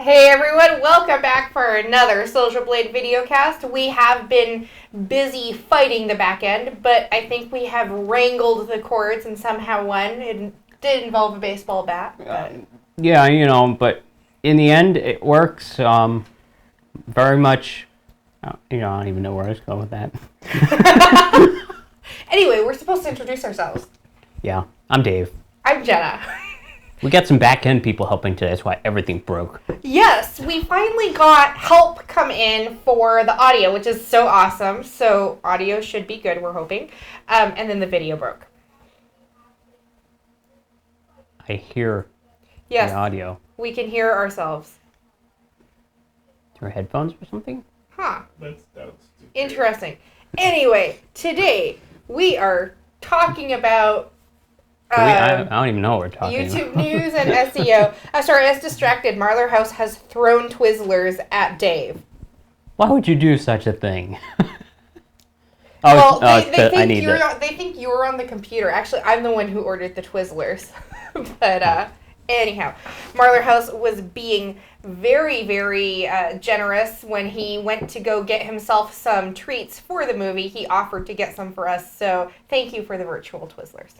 Hey everyone, welcome back for another Social Blade Videocast. We have been busy fighting the back end, but I think we have wrangled the cords and somehow won. It did involve a baseball bat. Yeah, but in the end, it works. Very much, I don't even know where I was going with that. Anyway, we're supposed to introduce ourselves. Yeah, I'm Dave. I'm Jenna. We got some back-end people helping today. That's why everything broke. Yes, we finally got help come in for the audio, which is so awesome. So audio should be good, we're hoping. And then the video broke. I hear the audio. We can hear ourselves. Through headphones or something? Huh. That's interesting. Anyway, today we are talking about I don't even know what we're talking YouTube about. news and SEO. As distracted, Marlar House has thrown Twizzlers at Dave. Why would you do such a thing? They think you were on the computer. Actually, I'm the one who ordered the Twizzlers. But anyhow, Marlar House was being very, very generous when he went to go get himself some treats for the movie. He offered to get some for us, so thank you for the virtual Twizzlers.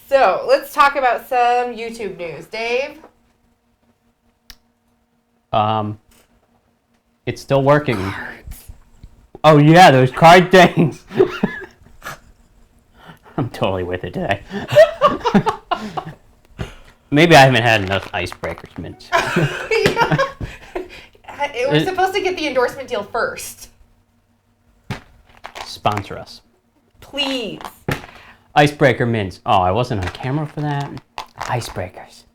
So, let's talk about some YouTube news. Dave? It's still working. Cards. Oh yeah, those card things. I'm totally with it today. Maybe I haven't had enough icebreakers mints. We're supposed to get the endorsement deal first. Sponsor us. Please. Icebreaker mints. Oh, I wasn't on camera for that. Icebreakers.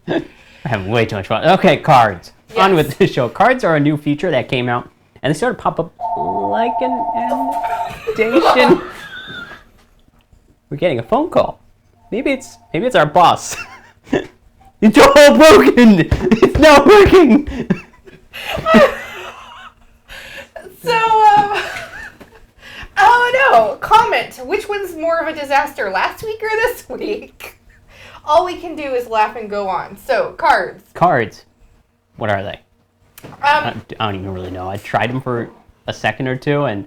I have way too much fun. Okay, cards. Yes. On with the show. Cards are a new feature that came out, and they sort of pop up like an annotation. We're getting a phone call. Maybe it's our boss. It's all broken. It's not working. Oh no! Comment. Which one's more of a disaster, last week or this week? All we can do is laugh and go on. So, cards. Cards. What are they? I don't even really know. I tried them for a second or two, and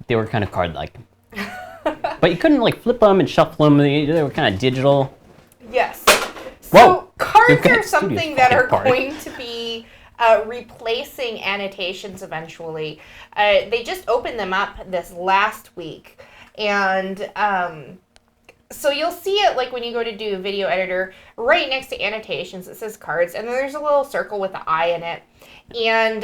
they were kind of card-like. But you couldn't flip them and shuffle them. They were kind of digital. Yes. Whoa. So cards are something that are going to be replacing annotations eventually. They just opened them up this last week. And so you'll see it when you go to do a video editor, right next to annotations, it says cards. And then there's a little circle with the eye in it. And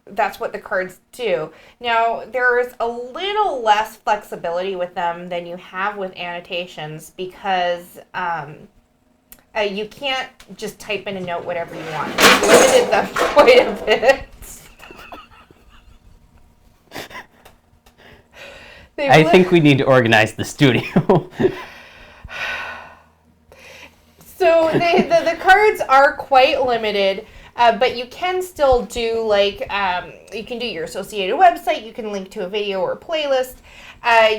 that's what the cards do. Now, there's a little less flexibility with them than you have with annotations because you can't just type in a note whatever you want. They've limited them quite a bit. I think we need to organize the studio. So the cards are quite limited. But you can still do you can do your associated website, you can link to a video or a playlist,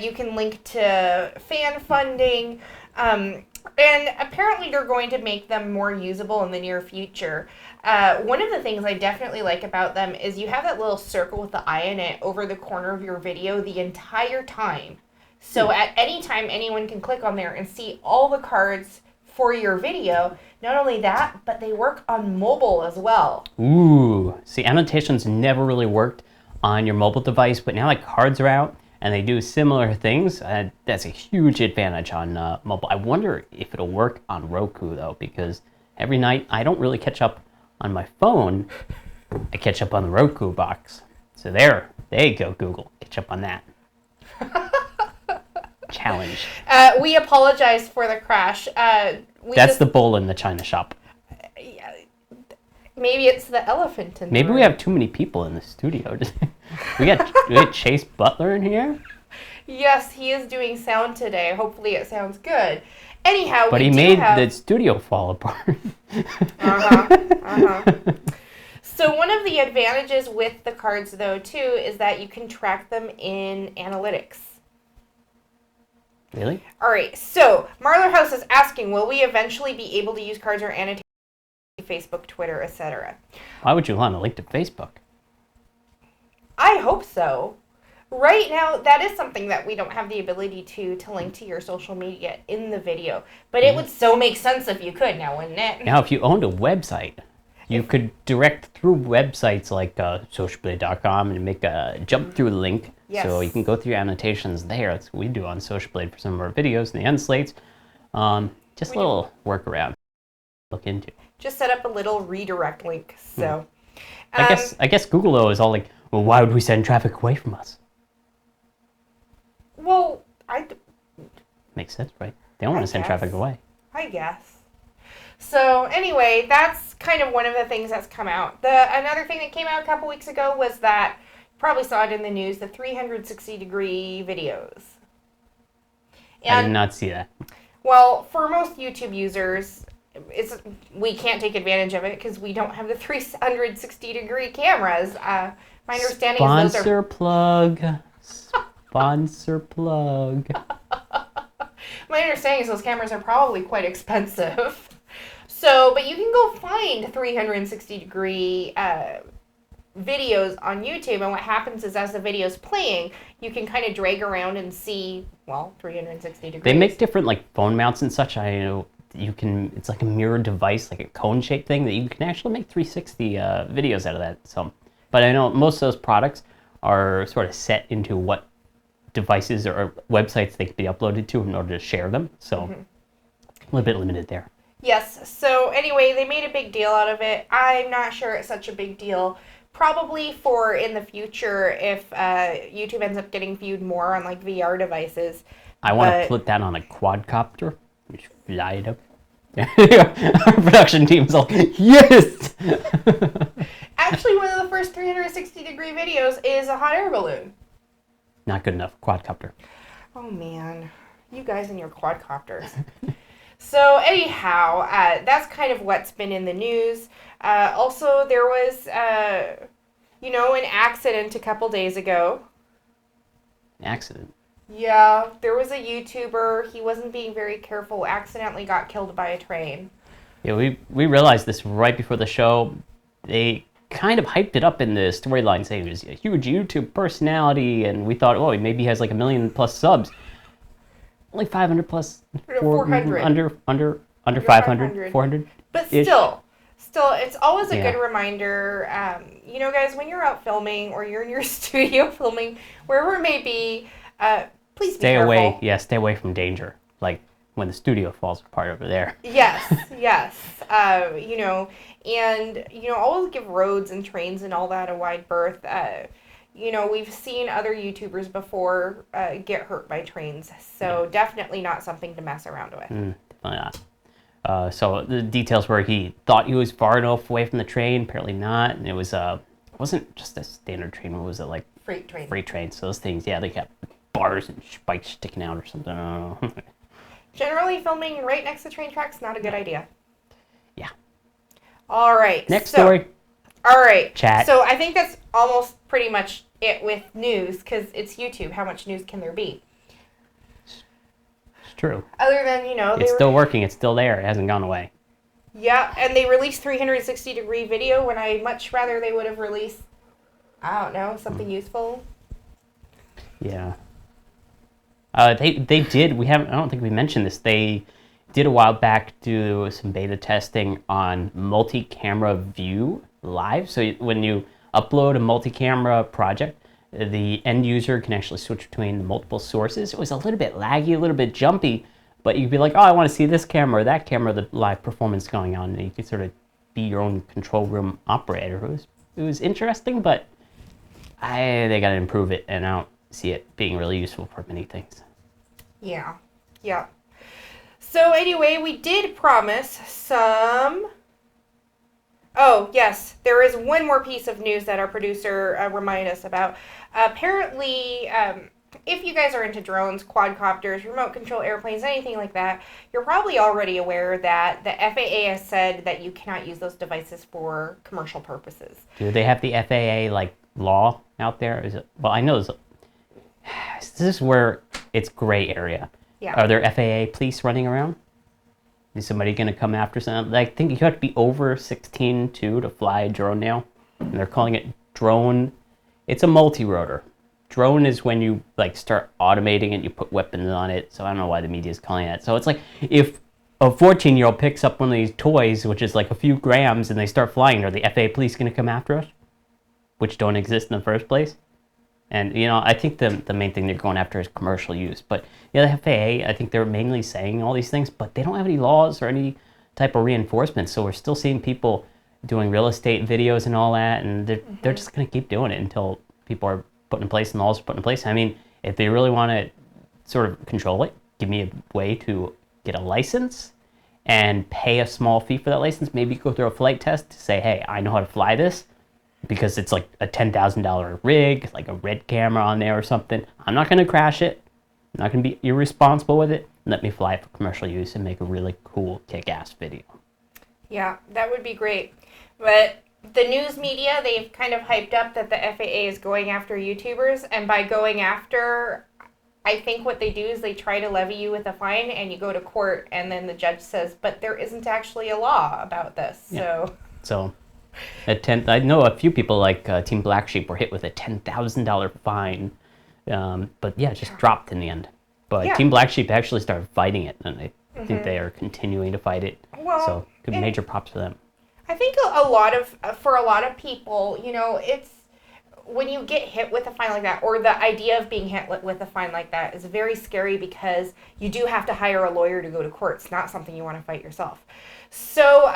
you can link to fan funding, and apparently they're going to make them more usable in the near future. One of the things I definitely like about them is you have that little circle with the eye in it over the corner of your video the entire time. So at any time, anyone can click on there and see all the cards for your video. Not only that, but they work on mobile as well. Ooh, see, annotations never really worked on your mobile device, but now cards are out and they do similar things. That's a huge advantage on mobile. I wonder if it'll work on Roku though, because every night I don't really catch up on my phone. I catch up on the Roku box. So there you go, Google. Catch up on that. Challenge. We apologize for the crash. That's the bull in the china shop. Yeah, maybe it's the elephant in the Maybe room. we have too many people in the studio. we got Chase Butler in here. Yes, he is doing sound today. Hopefully it sounds good. Anyhow, but he made the studio fall apart. So one of the advantages with the cards, though, too, is that you can track them in analytics. Really? All right, so Marlar House is asking, will we eventually be able to use cards or annotations on Facebook, Twitter, etc.? Why would you want to link to Facebook? I hope so. Right now, that is something that we don't have the ability to link to your social media in the video. But it would so make sense if you could now, wouldn't it? Now, if you owned a website, you could direct through websites like socialblade.com and make a jump-through link. Yes. So you can go through your annotations there. That's what we do on Social Blade for some of our videos and the end slates. Just a little workaround to look into. Just set up a little redirect link. So, I guess Google, though, is all like, well, why would we send traffic away from us? Well, Makes sense, right? They don't want to send traffic away. I guess. So anyway, that's kind of one of the things that's come out. Another thing that came out a couple weeks ago was that, you probably saw it in the news, the 360-degree videos. And, I did not see that. Well, for most YouTube users, we can't take advantage of it because we don't have the 360-degree cameras. My understanding is those are... Sponsor plug. My understanding is those cameras are probably quite expensive. So, but you can go find 360-degree videos on YouTube, and what happens is as the video's playing, you can kind of drag around and see, 360 degrees. They make different like phone mounts and such. I know you can. It's like a mirror device, like a cone-shaped thing that you can actually make 360 videos out of that. So, but I know most of those products are sort of set into what devices or websites they can be uploaded to in order to share them. So, a little bit limited there. Yes. So anyway, they made a big deal out of it. I'm not sure it's such a big deal. Probably for in the future if YouTube ends up getting viewed more on like VR devices. I want to put that on a quadcopter. Just fly it up. Our production team's like, yes! Actually, one of the first 360-degree videos is a hot air balloon. Not good enough. Quadcopter. Oh, man. You guys and your quadcopters. So, anyhow, that's kind of what's been in the news. Also, there was, an accident a couple days ago. An accident? Yeah, there was a YouTuber. He wasn't being very careful, accidentally got killed by a train. Yeah, we realized this right before the show. They kind of hyped it up in the storyline, saying he was a huge YouTube personality, and we thought, oh, maybe he has like 1 million plus subs. Only 500 plus. 400. Under 500. 400. But still, it's always a good reminder. Guys, when you're out filming or you're in your studio filming, wherever it may be, please be careful. Stay away. Yeah, stay away from danger. Like when the studio falls apart over there. Yes. Always give roads and trains and all that a wide berth. We've seen other YouTubers before get hurt by trains, so definitely not something to mess around with. Definitely not. So the details were he thought he was far enough away from the train, apparently not, and it wasn't just a standard train. What was it, like? Freight train. Freight train. So those things, they got bars and spikes sticking out or something. I don't know. Generally, filming right next to train tracks, not a good idea. Yeah. All right. Next story. All right. Chat. So I think that's almost pretty much it with news, because it's YouTube. How much news can there be? It's true. Other than, it's still working. It's still there. It hasn't gone away. Yeah, and they released 360-degree video when I'd much rather they would have released, I don't know, something useful. Yeah. They did. I don't think we mentioned this. They did a while back do some beta testing on multi-camera view live. So when you upload a multi-camera project, the end user can actually switch between the multiple sources. It was a little bit laggy, a little bit jumpy, but you'd be like, oh, I want to see this camera or that camera, the live performance going on, and you could sort of be your own control room operator. It was interesting, but they got to improve it, and I don't see it being really useful for many things. Yeah. So anyway, we did promise some... Oh, yes, there is one more piece of news that our producer reminded us about. Apparently, if you guys are into drones, quadcopters, remote control airplanes, anything like that, you're probably already aware that the FAA has said that you cannot use those devices for commercial purposes. Do they have the FAA law out there? Is it? Well, I know this is where it's gray area. Yeah. Are there FAA police running around? Is somebody going to come after something? I think you have to be over 16 too to fly a drone now. And they're calling it drone. It's a multi-rotor. Drone is when you like start automating it, you put weapons on it. So I don't know why the media is calling it. So it's like if a 14-year-old picks up one of these toys, which is like a few grams, and they start flying, are the FAA police going to come after us? Which don't exist in the first place? And, you know, I think the main thing they're going after is commercial use. But, yeah, the FAA, I think they're mainly saying all these things, but they don't have any laws or any type of reinforcement. So we're still seeing people doing real estate videos and all that, and they're just going to keep doing it until people are put in place and laws are put in place. I mean, if they really want to sort of control it, give me a way to get a license and pay a small fee for that license. Maybe go through a flight test to say, hey, I know how to fly this, because it's like a $10,000 rig, like a red camera on there or something. I'm not going to crash it. I'm not going to be irresponsible with it. Let me fly it for commercial use and make a really cool, kick-ass video. Yeah, that would be great. But the news media, they've kind of hyped up that the FAA is going after YouTubers, and by going after, I think what they do is they try to levy you with a fine, and you go to court, and then the judge says, but there isn't actually a law about this. Yeah. So I know a few people like Team Black Sheep were hit with a $10,000 fine, but yeah, it just dropped in the end. But Yeah. Team Black Sheep actually started fighting it, and I think they are continuing to fight it. Well, So good, major props for them. I think for a lot of people, you know, it's when you get hit with a fine like that, or the idea of being hit with a fine like that is very scary, because you do have to hire a lawyer to go to court. It's not something you want to fight yourself. So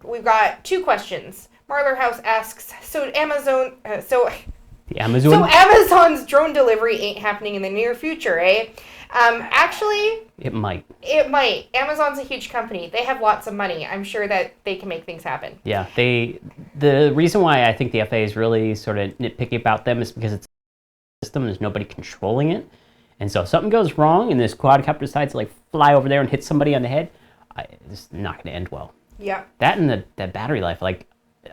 we've got 2 questions. Marler House asks, so Amazon's drone delivery ain't happening in the near future, eh? Actually, It might. Amazon's a huge company. They have lots of money. I'm sure that they can make things happen. Yeah, the reason why I think the FAA is really sort of nitpicky about them is because it's a system, there's nobody controlling it. And so if something goes wrong and this quadcopter decides to like fly over there and hit somebody on the head, it's not going to end well. Yeah. That and the battery life. Like,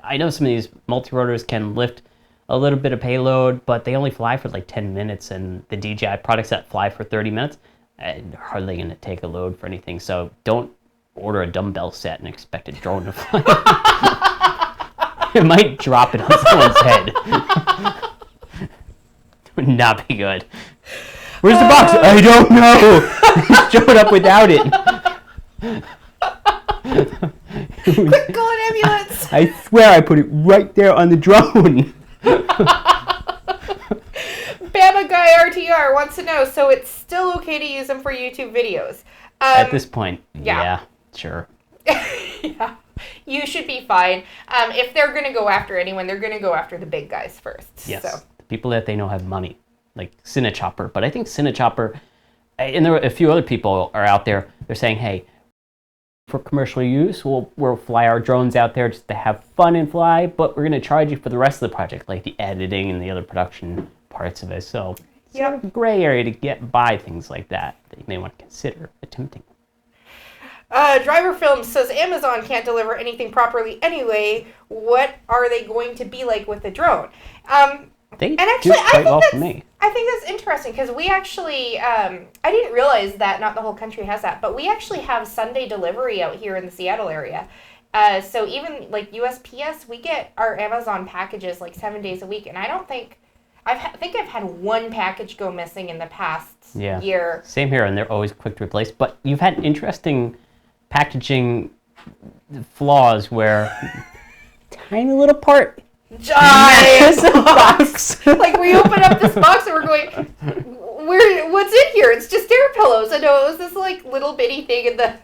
I know some of these multi-rotors can lift a little bit of payload, but they only fly for like 10 minutes, and the DJI products that fly for 30 minutes, they're hardly going to take a load for anything. So don't order a dumbbell set and expect a drone to fly. It might drop it on someone's head. Would not be good. Where's the box? I don't know. Showed up without it. Quick, call an ambulance. I swear I put it right there on the drone. Bama Guy RTR wants to know, so it's still okay to use them for YouTube videos? At this point, yeah. yeah, sure. Yeah, you should be fine. If they're going to go after anyone, they're going to go after the big guys first. Yes, So. the people that they know have money, like Cinechopper. But I think Cinechopper, and there are a few other people are out there, they're saying, hey, for commercial use, we'll fly our drones out there just to have fun and fly, but we're going to charge you for the rest of the project, like the editing and the other production parts of it. So it's sort of a gray area to get by things like that you may want to consider attempting. Driver Films says Amazon can't deliver anything properly anyway. What are they going to be like with the drone? They and actually, do quite well for me. I think that's interesting, because we actually, I didn't realize that not the whole country has that, but we actually have Sunday delivery out here in the Seattle area. So even like USPS, we get our Amazon packages like 7 days a week, and I don't think, I think I've had one package go missing in the past year. Same here, and they're always quick to replace. But you've had interesting packaging flaws where tiny little part. Giant box. Like, we open up this box and we're going, what's in here? It's just air pillows. I know it was this like little bitty thing in the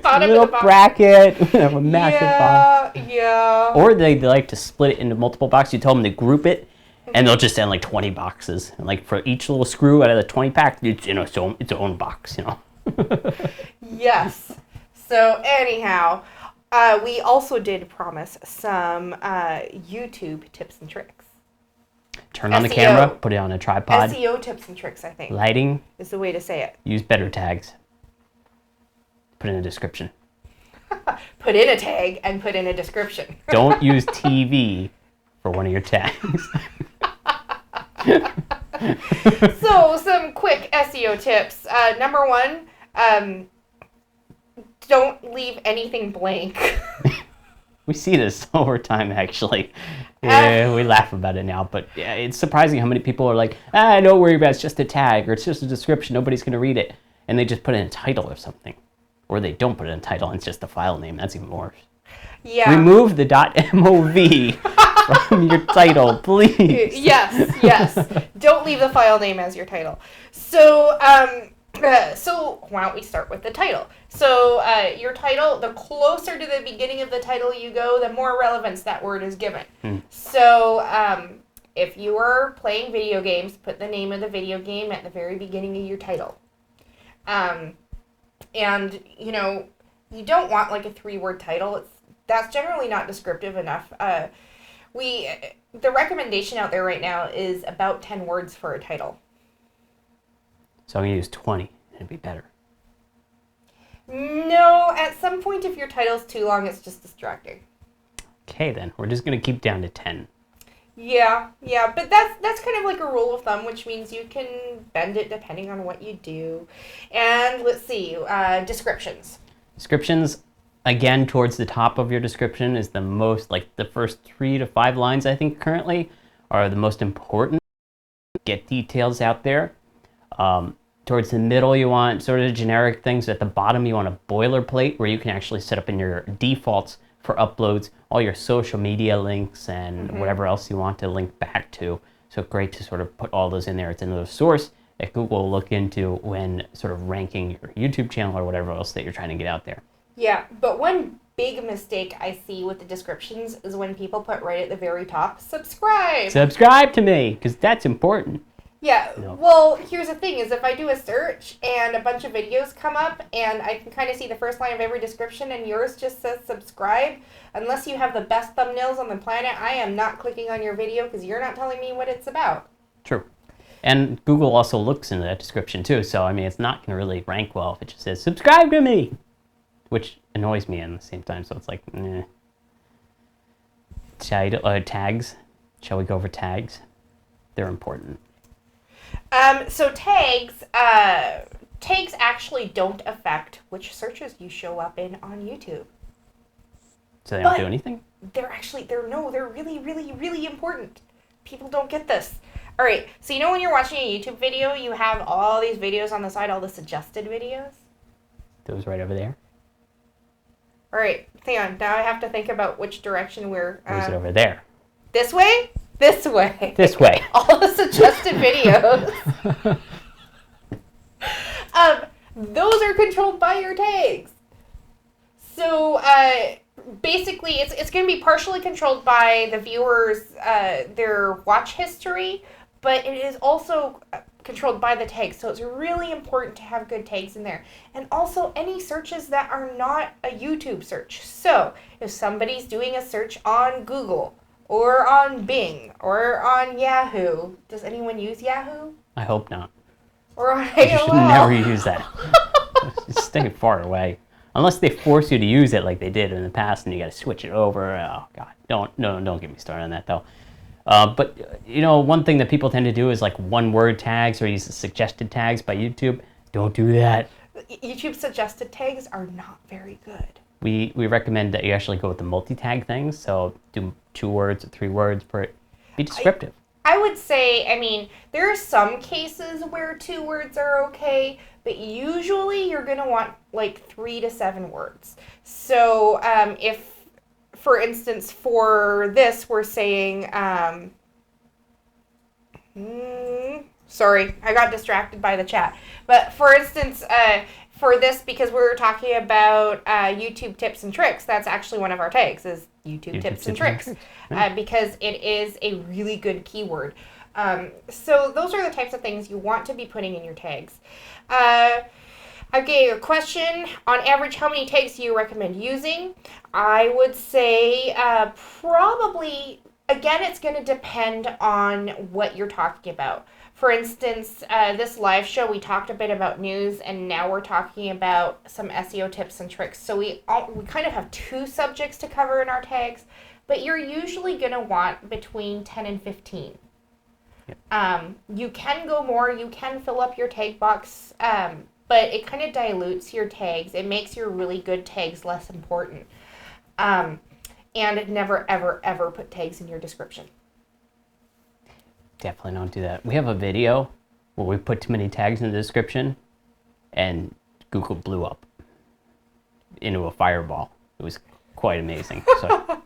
bottom of the box. Bracket, a massive box. Yeah. Or they like to split it into multiple boxes. You tell them to group it, and they'll just send like 20 boxes. And like for each little screw out of the 20 pack, it's its own box. Yes. So anyhow. We also did promise some YouTube tips and tricks. Turn on the camera, put it on a tripod. SEO tips and tricks, I think. Lighting. Is the way to say it. Use better tags. Put in a description. Put in a tag and put in a description. Don't use TV for one of your tags. So, some quick SEO tips. Number one, don't leave anything blank. We see this over time, actually. Yeah, we laugh about it now, but yeah, it's surprising how many people are like, don't worry about it, it's just a tag, or it's just a description, nobody's going to read it. And they just put in a title or something. Or they don't put in a title, and it's just a file name. That's even worse. Yeah. Remove the .mov from your title, please. Yes. Don't leave the file name as your title. So why don't we start with the title? So your title, the closer to the beginning of the title you go, the more relevance that word is given. So if you are playing video games, put the name of the video game at the very beginning of your title. And, you know, you don't want like a 3-word title. That's generally not descriptive enough. The recommendation out there right now is about 10 words for a title. So I'm going to use 20. It'd be better. No, at some point if your title's too long, it's just distracting. Okay, then. We're just going to keep down to 10. Yeah, but that's kind of like a rule of thumb, which means you can bend it depending on what you do. And let's see, descriptions. Descriptions, again, towards the top of your description is the most, like the first 3 to 5 lines, I think, currently, are the most important. Get details out there. Towards the middle, you want sort of generic things. At the bottom, you want a boilerplate where you can actually set up in your defaults for uploads all your social media links and whatever else you want to link back to. So great to sort of put all those in there. It's another source that Google will look into when sort of ranking your YouTube channel or whatever else that you're trying to get out there. Yeah, but one big mistake I see with the descriptions is when people put right at the very top, subscribe. Subscribe to me, because that's important. Yeah, You know. well, here's the thing, is if I do a search and a bunch of videos come up and I can kind of see the first line of every description and yours just says subscribe, unless you have the best thumbnails on the planet, I am not clicking on your video because you're not telling me what it's about. True. And Google also looks into that description too, so I mean, it's not going to really rank well if it just says, subscribe to me, which annoys me at the same time, so it's like, tags. Shall we go over tags? They're important. So tags actually don't affect which searches you show up in on YouTube. So they don't do anything? They're really, really, really important. People don't get this. All right, so you know when you're watching a YouTube video, you have all these videos on the side, all the suggested videos? Those right over there? All right, hang on. Now I have to think about which direction we're... Or is it over there? This way? This way. This way. All the suggested videos. Those are controlled by your tags. So basically, it's going to be partially controlled by the viewers, their watch history, but it is also controlled by the tags. So it's really important to have good tags in there. And also any searches that are not a YouTube search. So if somebody's doing a search on Google, or on Bing, or on Yahoo. Does anyone use Yahoo? I hope not. Or on You should AOL? never use that. Just stay far away. Unless they force you to use it like they did in the past and you got to switch it over. Oh, God. Don't get me started on that, though. But, you know, one thing that people tend to do is like one-word tags or use the suggested tags by YouTube. Don't do that. YouTube suggested tags are not very good. We recommend that you actually go with the multi-tag things. So do 2 words or 3 words per. Be descriptive. I would say, I mean, there are some cases where 2 words are okay, but usually you're going to want like 3 to 7 words. So if, for instance, for this, we're saying, sorry, I got distracted by the chat. But for instance, for this, because we were talking about YouTube tips and tricks, that's actually one of our tags, is YouTube tips and tricks, because it is a really good keyword. So those are the types of things you want to be putting in your tags. Okay, a question, on average, how many tags do you recommend using? I would say probably, again, it's going to depend on what you're talking about. For instance, this live show, we talked a bit about news, and now we're talking about some SEO tips and tricks. So we kind of have 2 subjects to cover in our tags, but you're usually going to want between 10 and 15. You can go more. You can fill up your tag box, but it kind of dilutes your tags. It makes your really good tags less important. And never, ever, ever put tags in your description. Definitely don't do that. We have a video where we put too many tags in the description, and Google blew up into a fireball. It was quite amazing. So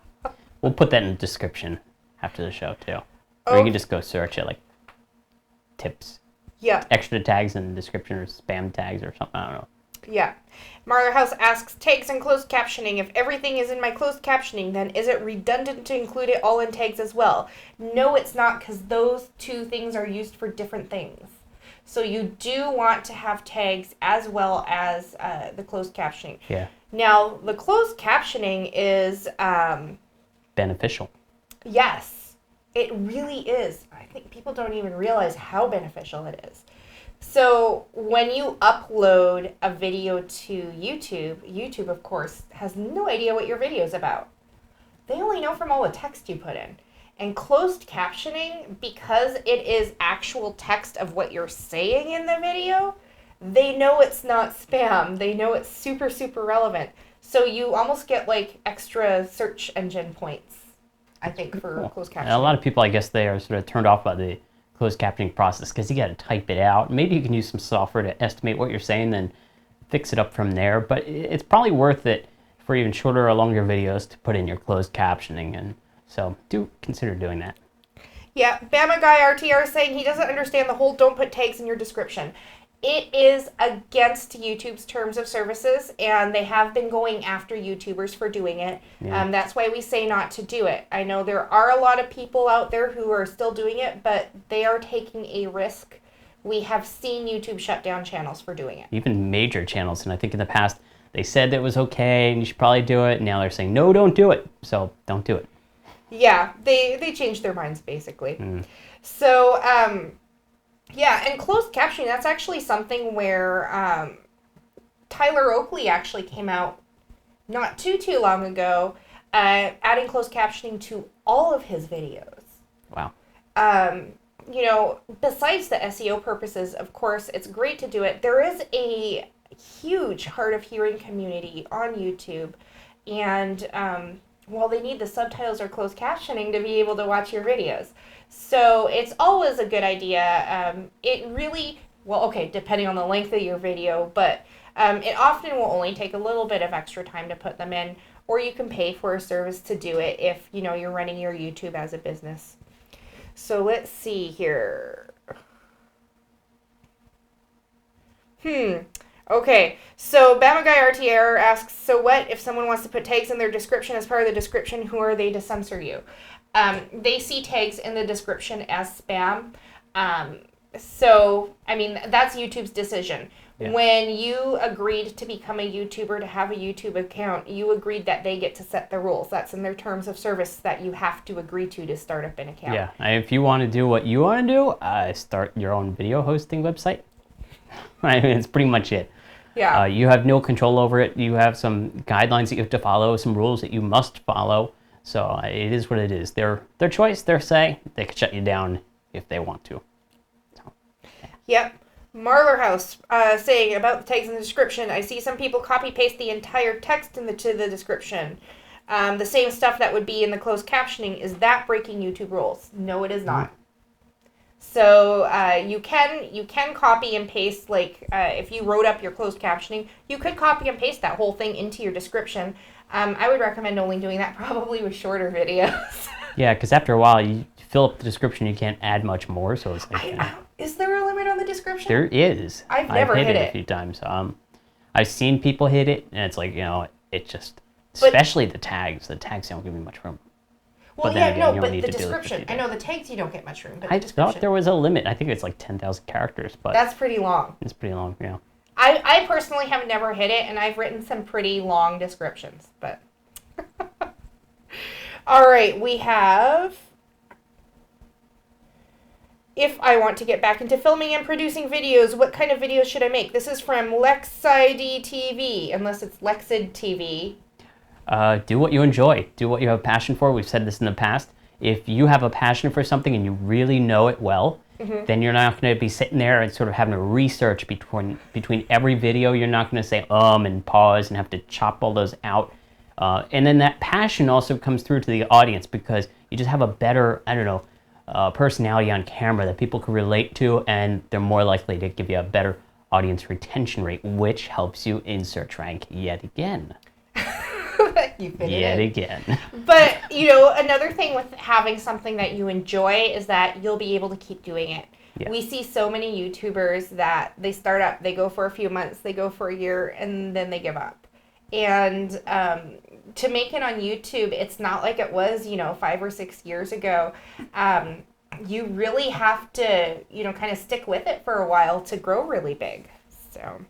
we'll put that in the description after the show too. Or you can just go search it, like tips. Yeah. Extra tags in the description or spam tags or something. I don't know. Yeah. Marler House asks, tags and closed captioning. If everything is in my closed captioning, then is it redundant to include it all in tags as well? No, it's not, because those two things are used for different things. So you do want to have tags as well as the closed captioning. Yeah. Now, the closed captioning is... beneficial. Yes, it really is. I think people don't even realize how beneficial it is. So when you upload a video to YouTube, YouTube, of course, has no idea what your video is about. They only know from all the text you put in. And closed captioning, because it is actual text of what you're saying in the video, they know it's not spam. They know it's super, super relevant. So you almost get like extra search engine points, I think, for closed captioning. And a lot of people, I guess, they are sort of turned off by the closed captioning process because you got to type it out. Maybe you can use some software to estimate what you're saying, then fix it up from there. But it's probably worth it for even shorter or longer videos to put in your closed captioning, and so do consider doing that. Yeah, Bama Guy RTR saying he doesn't understand the whole don't put tags in your description. It is against YouTube's terms of services, and they have been going after YouTubers for doing it. Yeah. That's why we say not to do it. I know there are a lot of people out there who are still doing it, but they are taking a risk. We have seen YouTube shut down channels for doing it. Even major channels, and I think in the past they said that it was okay and you should probably do it, and now they're saying, no, don't do it. So don't do it. Yeah, they changed their minds, basically. So, yeah, and closed captioning, that's actually something where Tyler Oakley actually came out not too long ago, adding closed captioning to all of his videos. Wow. You know, besides the SEO purposes, of course, it's great to do it. There is a huge hard of hearing community on YouTube, and well, they need the subtitles or closed captioning to be able to watch your videos. So it's always a good idea. It really, well, okay, depending on the length of your video, but it often will only take a little bit of extra time to put them in, or you can pay for a service to do it if, you know, you're running your YouTube as a business. So let's see here. Okay, so Bama Guy RTR asks, so what if someone wants to put tags in their description as part of the description, who are they to censor you? They see tags in the description as spam. So, I mean, that's YouTube's decision. Yeah. When you agreed to become a YouTuber, to have a YouTube account, you agreed that they get to set the rules. That's in their terms of service that you have to agree to start up an account. Yeah, if you want to do what you want to do, start your own video hosting website. I mean, it's pretty much it. Yeah. You have no control over it. You have some guidelines that you have to follow, some rules that you must follow. So it is what it is. Their choice, their say. They could shut you down if they want to. So, yeah. Yep. Marler House saying about the tags in the description, I see some people copy-paste the entire text to the description. The same stuff that would be in the closed captioning. Is that breaking YouTube rules? No, it is not. So you can copy and paste, like if you wrote up your closed captioning, you could copy and paste that whole thing into your description. I would recommend only doing that probably with shorter videos. Yeah, because after a while, you fill up the description, you can't add much more. So it's like, is there a limit on the description? There is. I've never hit it a few times. I've seen people hit it, and it's like, you know, it just, especially the tags. The tags don't give me much room. Well, but yeah, no, but the description. I know the tags you don't get much room, but the description. I thought there was a limit. I think it's like 10,000 characters, but that's pretty long. It's pretty long, yeah. I personally have never hit it, and I've written some pretty long descriptions, but. All right, we have. If I want to get back into filming and producing videos, what kind of videos should I make? This is from Lexid TV, unless it's Lexid TV. Do what you enjoy. Do what you have a passion for. We've said this in the past. If you have a passion for something and you really know it well, then you're not going to be sitting there and sort of having to research between every video. You're not going to say and pause and have to chop all those out. And then that passion also comes through to the audience because you just have a better, personality on camera that people can relate to, and they're more likely to give you a better audience retention rate, which helps you in search rank yet again. Yet again. But, another thing with having something that you enjoy is that you'll be able to keep doing it. Yeah. We see so many YouTubers that they start up, they go for a few months, they go for a year, and then they give up. And to make it on YouTube, it's not like it was, 5 or 6 years ago. You really have to, kind of stick with it for a while to grow really big. So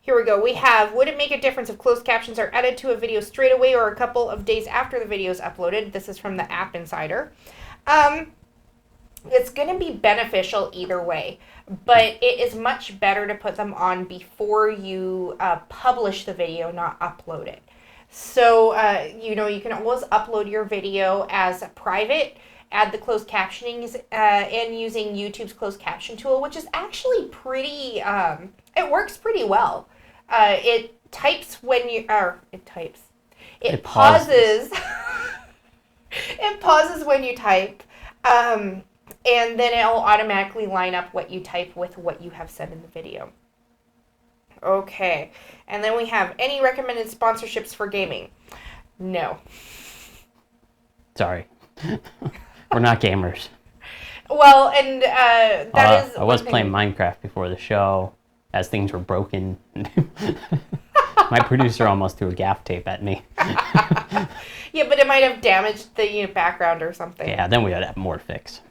here we go. We have, would it make a difference if closed captions are added to a video straight away or a couple of days after the video is uploaded? This is from the App Insider. It's going to be beneficial either way, but it is much better to put them on before you publish the video, not upload it. So, you can always upload your video as a private, add the closed captioning and using YouTube's closed caption tool, which is actually pretty, it works pretty well. It types when you, it pauses. It pauses when you type, and then it'll automatically line up what you type with what you have said in the video. Okay, and then we have any recommended sponsorships for gaming? No. Sorry. We're not gamers. Well, and that is... I was playing Minecraft before the show as things were broken. My producer almost threw a gaff tape at me. Yeah, but it might have damaged the background or something. Yeah, then we would have more to fix.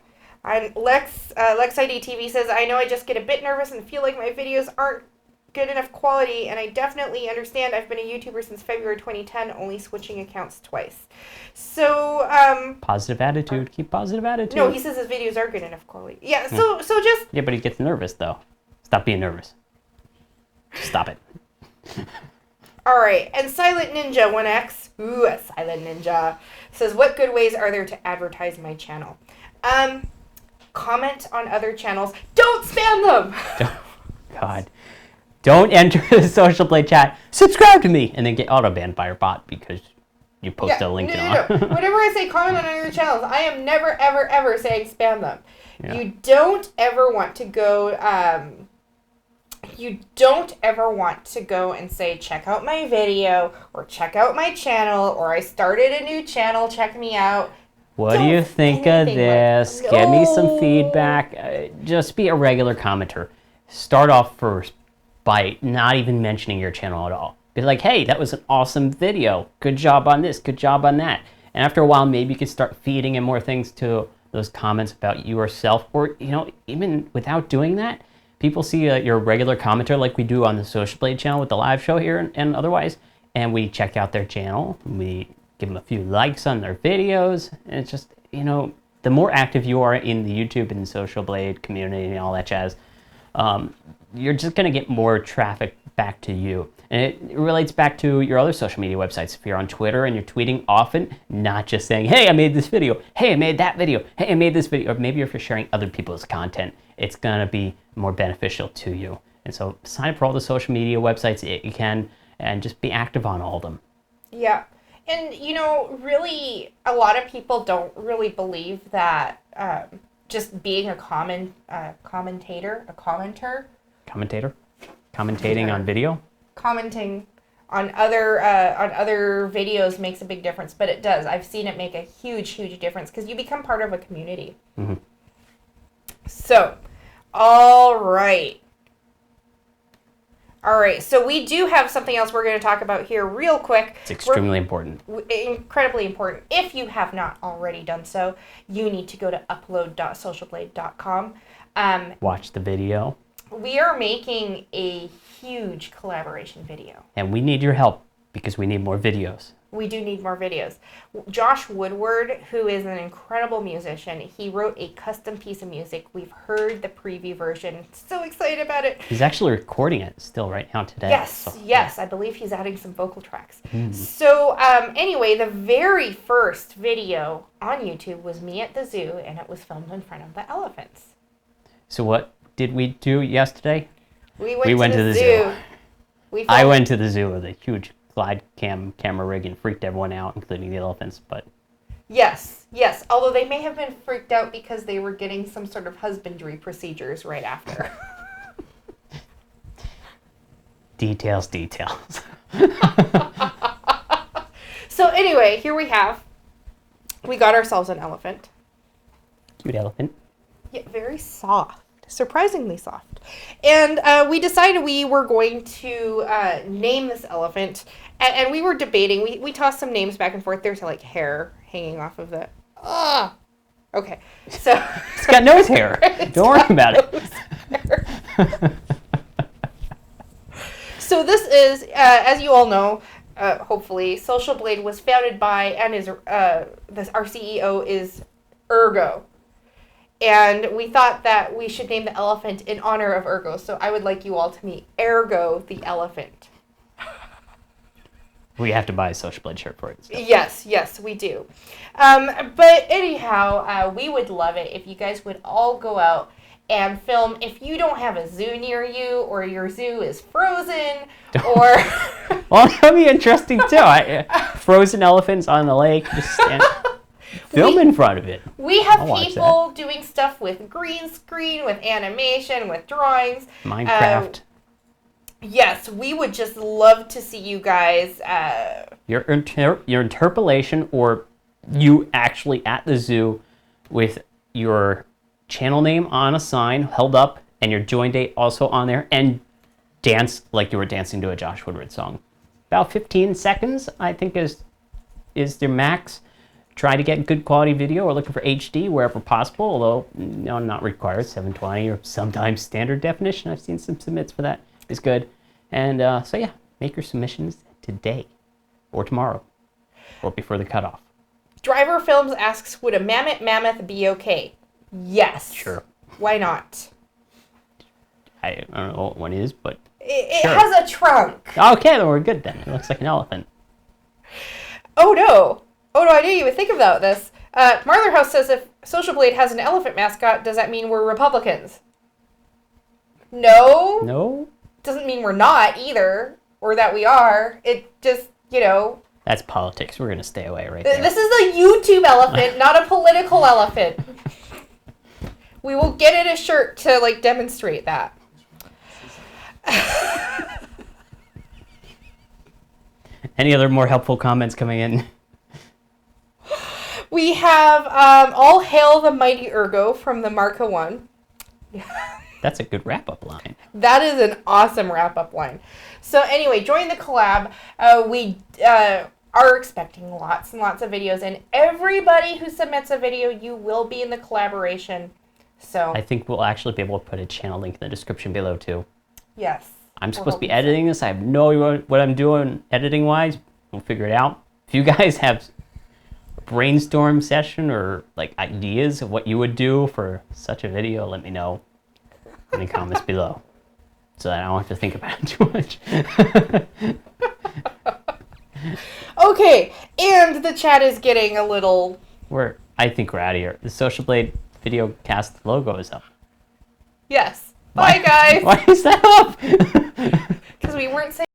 Lex ID TV says, I know I just get a bit nervous and feel like my videos aren't good enough quality, and I definitely understand. I've been a YouTuber since February 2010, only switching accounts twice. So, positive attitude. Keep positive attitude. No, he says his videos are good enough quality. Yeah, so just... Yeah, but he gets nervous, though. Stop being nervous. Stop it. Alright, and Silent Ninja 1X, a Silent Ninja, says, what good ways are there to advertise my channel? Comment on other channels. Don't spam them! God. Don't enter the Social Blade chat. Subscribe to me! And then get auto-banned by your bot because you posted a link No. Whenever I say comment on other channels, I am never, ever, ever saying spam them. Yeah. You don't ever want to go... and say, check out my video, or check out my channel, or I started a new channel, check me out. What do you think of this? Give me some feedback. Just be a regular commenter. Start off first by not even mentioning your channel at all. Be like, hey, that was an awesome video. Good job on this. Good job on that. And after a while, maybe you can start feeding in more things to those comments about yourself. Or, even without doing that, people see your regular commenter like we do on the Social Blade channel with the live show here and otherwise. And we check out their channel. We give them a few likes on their videos. And it's just, the more active you are in the YouTube and Social Blade community and all that jazz, you're just going to get more traffic back to you. And it relates back to your other social media websites. If you're on Twitter and you're tweeting often, not just saying, hey, I made this video. Hey, I made that video. Hey, I made this video. Or maybe if you're sharing other people's content, it's going to be more beneficial to you. And so sign up for all the social media websites you can and just be active on all of them. Yeah. And, really, a lot of people don't really believe that just being a commentator, commentating on video, commenting on other videos makes a big difference, but it does. I've seen it make a huge difference because you become part of a community. Mm-hmm. So, all right, so we do have something else we're going to talk about here real quick. It's extremely important. Incredibly important. If you have not already done so, you need to go to upload.socialblade.com. Watch the video. We are making a huge collaboration video. And we need your help because we need more videos. We do need more videos. Josh Woodward, who is an incredible musician, he wrote a custom piece of music. We've heard the preview version. So excited about it. He's actually recording it still right now today. Yes. I believe he's adding some vocal tracks. So anyway, the very first video on YouTube was me at the zoo, and it was filmed in front of the elephants. So what did we do yesterday? We went to the zoo. I went to the zoo with a huge glide camera rig and freaked everyone out, including the elephants. But yes. Although they may have been freaked out because they were getting some sort of husbandry procedures right after. Details. So anyway, here we got ourselves an elephant. Cute elephant. Yeah, very soft. Surprisingly soft. And we decided we were going to name this elephant. And we were debating. We tossed some names back and forth. There's like hair hanging off of the... Okay. So it's got nose hair. Don't worry about it. So this is, as you all know, hopefully, Social Blade was founded by, and is our CEO is Ergo. And we thought that we should name the elephant in honor of Ergo. So I would like you all to meet Ergo the elephant. We have to buy a Social Blade shirt for it. So. Yes, we do. But anyhow, we would love it if you guys would all go out and film. If you don't have a zoo near you, or your zoo is frozen, or... Well, that'd be interesting too. Frozen elephants on the lake, just stand... Film in front of it. We have people doing stuff with green screen, with animation, with drawings. Minecraft. Yes, we would just love to see you guys. Your interpolation, or you actually at the zoo with your channel name on a sign held up and your join date also on there, and dance like you were dancing to a Josh Woodward song. About 15 seconds, I think, is their max. Try to get good quality video, or looking for HD wherever possible, although no, not required. 720 or sometimes standard definition. I've seen some submits for that. It's good. And so yeah, make your submissions today or tomorrow or before the cutoff. Driver Films asks, would a mammoth be okay? Yes. Sure. Why not? I don't know what one is, but it sure. has a trunk. Okay, then we're good then. It looks like an elephant. Oh no, I didn't even think about this. Marther House says, if Social Blade has an elephant mascot, does that mean we're Republicans? No. No? Doesn't mean we're not either, or that we are. It just, That's politics. We're going to stay away right there. This is a YouTube elephant, not a political elephant. We will get it a shirt to, demonstrate that. Any other more helpful comments coming in? We have All Hail the Mighty Ergo from the Marca 1. That's a good wrap-up line. That is an awesome wrap-up line. So anyway, join the collab. We are expecting lots and lots of videos, and everybody who submits a video, you will be in the collaboration. So I think we'll actually be able to put a channel link in the description below, too. Yes. I'm supposed to be editing this. I have no idea what I'm doing editing-wise. We'll figure it out. If you guys have a brainstorm session or ideas of what you would do for such a video, let me know in the comments below, so that I don't have to think about it too much. Okay, and the chat is getting a little... I think we're out of here. The Social Blade Videocast logo is up. Yes. Bye, guys. Why is that up? Because we weren't saying...